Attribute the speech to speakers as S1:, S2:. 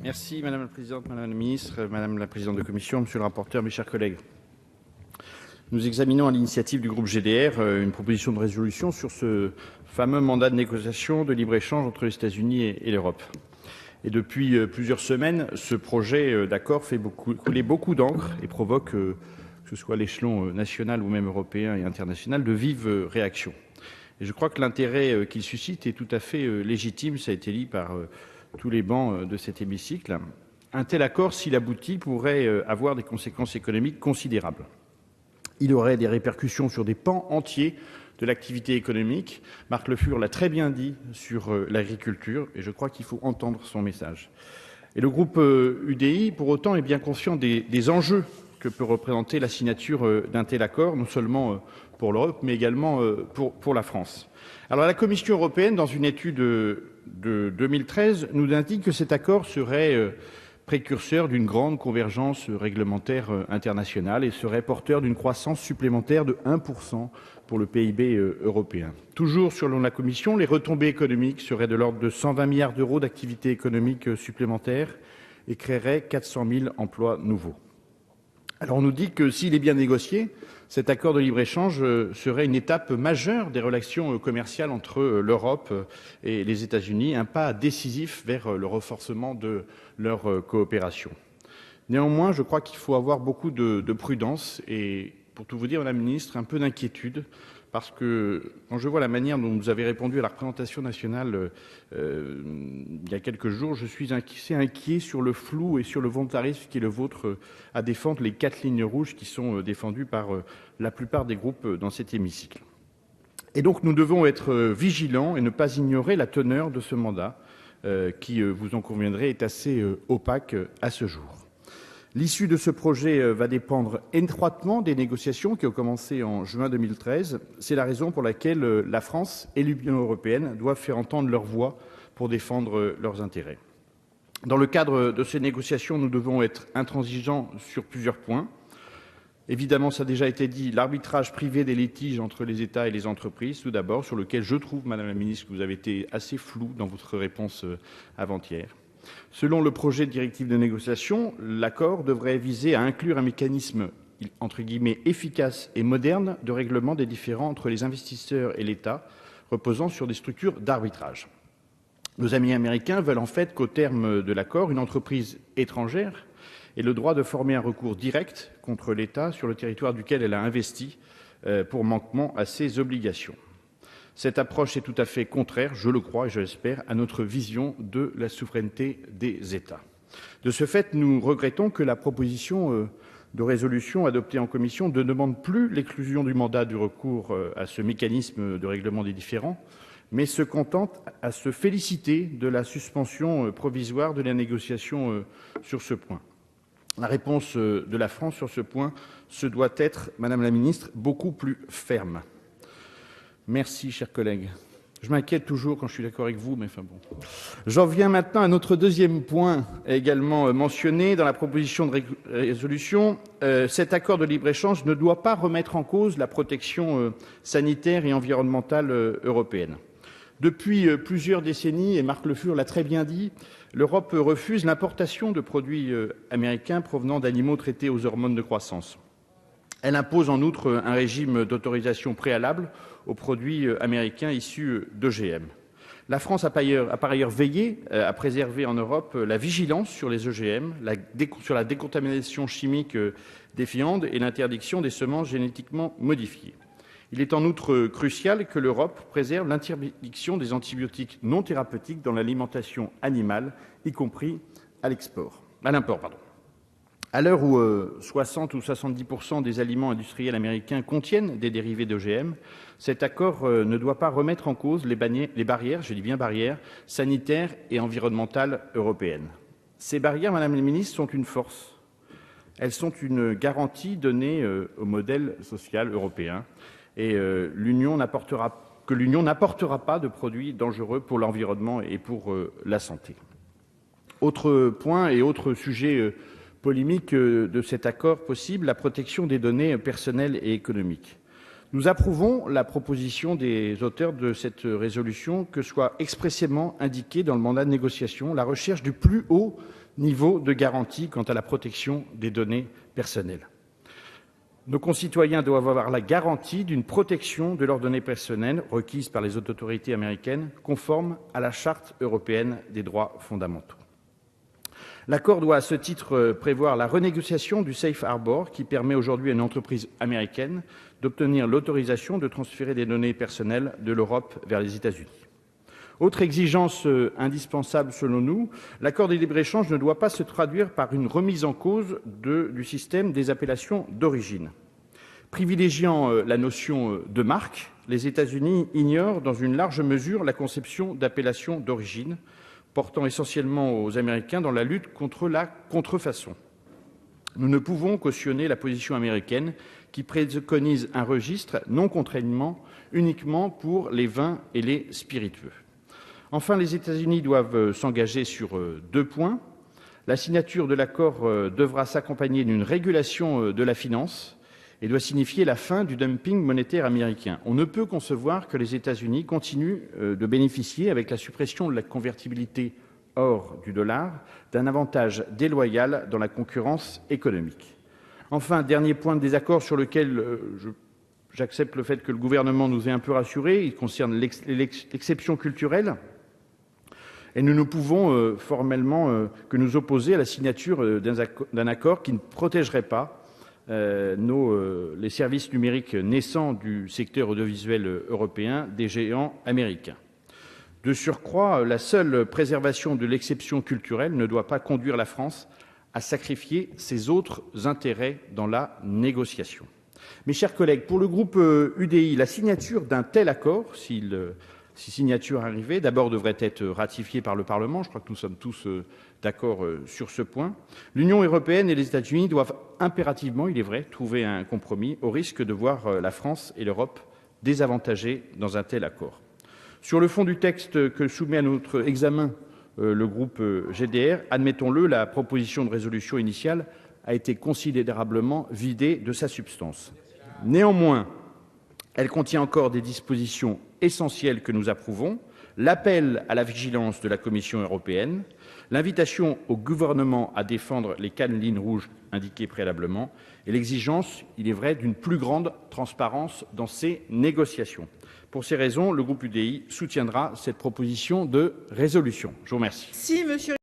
S1: Merci Madame la Présidente, Madame la Ministre, Madame la Présidente de Commission, Monsieur le rapporteur, mes chers collègues. Nous examinons à l'initiative du groupe GDR une proposition de résolution sur ce fameux mandat de négociation de libre-échange entre les États-Unis et l'Europe. Et depuis plusieurs semaines, ce projet d'accord fait couler beaucoup d'encre et provoque, que ce soit à l'échelon national ou même européen et international, de vives réactions. Et je crois que l'intérêt qu'il suscite est tout à fait légitime, ça a été dit par tous les bancs de cet hémicycle. Un tel accord, s'il aboutit, pourrait avoir des conséquences économiques considérables. Il aurait des répercussions sur des pans entiers de l'activité économique. Marc Le Fur l'a très bien dit sur l'agriculture, et je crois qu'il faut entendre son message. Et le groupe UDI, pour autant, est bien conscient des enjeux que peut représenter la signature d'un tel accord, non seulement pour l'Europe, mais également pour la France. Alors la Commission européenne, dans une étude de 2013, nous indique que cet accord serait précurseur d'une grande convergence réglementaire internationale et serait porteur d'une croissance supplémentaire de 1% pour le PIB européen. Toujours selon la Commission, les retombées économiques seraient de l'ordre de 120 milliards d'euros d'activité économique supplémentaire et créeraient 400 000 emplois nouveaux. Alors on nous dit que s'il est bien négocié, cet accord de libre-échange serait une étape majeure des relations commerciales entre l'Europe et les États-Unis, un pas décisif vers le renforcement de leur coopération. Néanmoins, je crois qu'il faut avoir beaucoup de prudence et, pour tout vous dire, Madame la Ministre, un peu d'inquiétude, parce que quand je vois la manière dont vous avez répondu à la représentation nationale il y a quelques jours, je suis assez inquiet sur le flou et sur le volontarisme qui est le vôtre à défendre les 4 lignes rouges qui sont défendues par la plupart des groupes dans cet hémicycle. Et donc nous devons être vigilants et ne pas ignorer la teneur de ce mandat qui, vous en conviendrez, est assez opaque à ce jour. L'issue de ce projet va dépendre étroitement des négociations qui ont commencé en juin 2013. C'est la raison pour laquelle la France et l'Union européenne doivent faire entendre leur voix pour défendre leurs intérêts. Dans le cadre de ces négociations, nous devons être intransigeants sur plusieurs points. Évidemment, ça a déjà été dit, l'arbitrage privé des litiges entre les États et les entreprises, tout d'abord, sur lequel je trouve, Madame la Ministre, que vous avez été assez floue dans votre réponse avant-hier. Selon le projet de directive de négociation, l'accord devrait viser à inclure un mécanisme entre guillemets efficace et moderne de règlement des différends entre les investisseurs et l'État, reposant sur des structures d'arbitrage. Nos amis américains veulent en fait qu'au terme de l'accord, une entreprise étrangère ait le droit de former un recours direct contre l'État sur le territoire duquel elle a investi pour manquement à ses obligations. Cette approche est tout à fait contraire, je le crois et je l'espère, à notre vision de la souveraineté des États. De ce fait, nous regrettons que la proposition de résolution adoptée en commission ne demande plus l'exclusion du mandat du recours à ce mécanisme de règlement des différends, mais se contente à se féliciter de la suspension provisoire de la négociation sur ce point. La réponse de la France sur ce point se doit être, Madame la Ministre, beaucoup plus ferme. Merci, chers collègues. Je m'inquiète toujours quand je suis d'accord avec vous, mais enfin bon. J'en viens maintenant à notre deuxième point, également mentionné dans la proposition de résolution. Cet accord de libre-échange ne doit pas remettre en cause la protection sanitaire et environnementale européenne. Depuis plusieurs décennies, et Marc Le Fur l'a très bien dit, l'Europe refuse l'importation de produits américains provenant d'animaux traités aux hormones de croissance. Elle impose en outre un régime d'autorisation préalable aux produits américains issus d'OGM. La France a par ailleurs veillé à préserver en Europe la vigilance sur les OGM, sur la décontamination chimique des viandes et l'interdiction des semences génétiquement modifiées. Il est en outre crucial que l'Europe préserve l'interdiction des antibiotiques non thérapeutiques dans l'alimentation animale, y compris à l'import. À l'heure où 60 ou 70% des aliments industriels américains contiennent des dérivés d'OGM, cet accord ne doit pas remettre en cause les barrières, je dis bien barrières, sanitaires et environnementales européennes. Ces barrières, Madame la Ministre, sont une force. Elles sont une garantie donnée au modèle social européen et l'Union n'apportera pas de produits dangereux pour l'environnement et pour la santé. Autre point et autre sujet polémique de cet accord possible, la protection des données personnelles et économiques. Nous approuvons la proposition des auteurs de cette résolution que soit expressément indiquée dans le mandat de négociation la recherche du plus haut niveau de garantie quant à la protection des données personnelles. Nos concitoyens doivent avoir la garantie d'une protection de leurs données personnelles requise par les autorités américaines, conforme à la Charte européenne des droits fondamentaux. L'accord doit à ce titre prévoir la renégociation du Safe Harbor qui permet aujourd'hui à une entreprise américaine d'obtenir l'autorisation de transférer des données personnelles de l'Europe vers les États-Unis. Autre exigence indispensable selon nous, l'accord de libre-échange ne doit pas se traduire par une remise en cause du système des appellations d'origine. Privilégiant la notion de marque, les États-Unis ignorent dans une large mesure la conception d'appellation d'origine, portant essentiellement aux Américains dans la lutte contre la contrefaçon. Nous ne pouvons cautionner la position américaine qui préconise un registre non contraignant uniquement pour les vins et les spiritueux. Enfin, les États-Unis doivent s'engager sur 2 points. La signature de l'accord devra s'accompagner d'une régulation de la finance et doit signifier la fin du dumping monétaire américain. On ne peut concevoir que les États-Unis continuent de bénéficier, avec la suppression de la convertibilité hors du dollar, d'un avantage déloyal dans la concurrence économique. Enfin, dernier point de désaccord sur lequel j'accepte le fait que le gouvernement nous ait un peu rassurés, il concerne l'exception culturelle. Et nous ne pouvons formellement que nous opposer à la signature d'un accord qui ne protégerait pas les services numériques naissants du secteur audiovisuel européen des géants américains. De surcroît, la seule préservation de l'exception culturelle ne doit pas conduire la France à sacrifier ses autres intérêts dans la négociation. Mes chers collègues, pour le groupe UDI, la signature d'un tel accord, si signature arrivait, d'abord devrait être ratifiée par le Parlement. Je crois que nous sommes tous d'accord sur ce point. L'Union européenne et les États-Unis doivent impérativement, il est vrai, trouver un compromis, au risque de voir la France et l'Europe désavantagées dans un tel accord. Sur le fond du texte que soumet à notre examen le groupe GDR, admettons-le, la proposition de résolution initiale a été considérablement vidée de sa substance. Néanmoins, elle contient encore des dispositions essentielles que nous approuvons, l'appel à la vigilance de la Commission européenne, l'invitation au gouvernement à défendre les 4 lignes rouges indiquées préalablement et l'exigence, il est vrai, d'une plus grande transparence dans ces négociations. Pour ces raisons, le groupe UDI soutiendra cette proposition de résolution. Je vous remercie.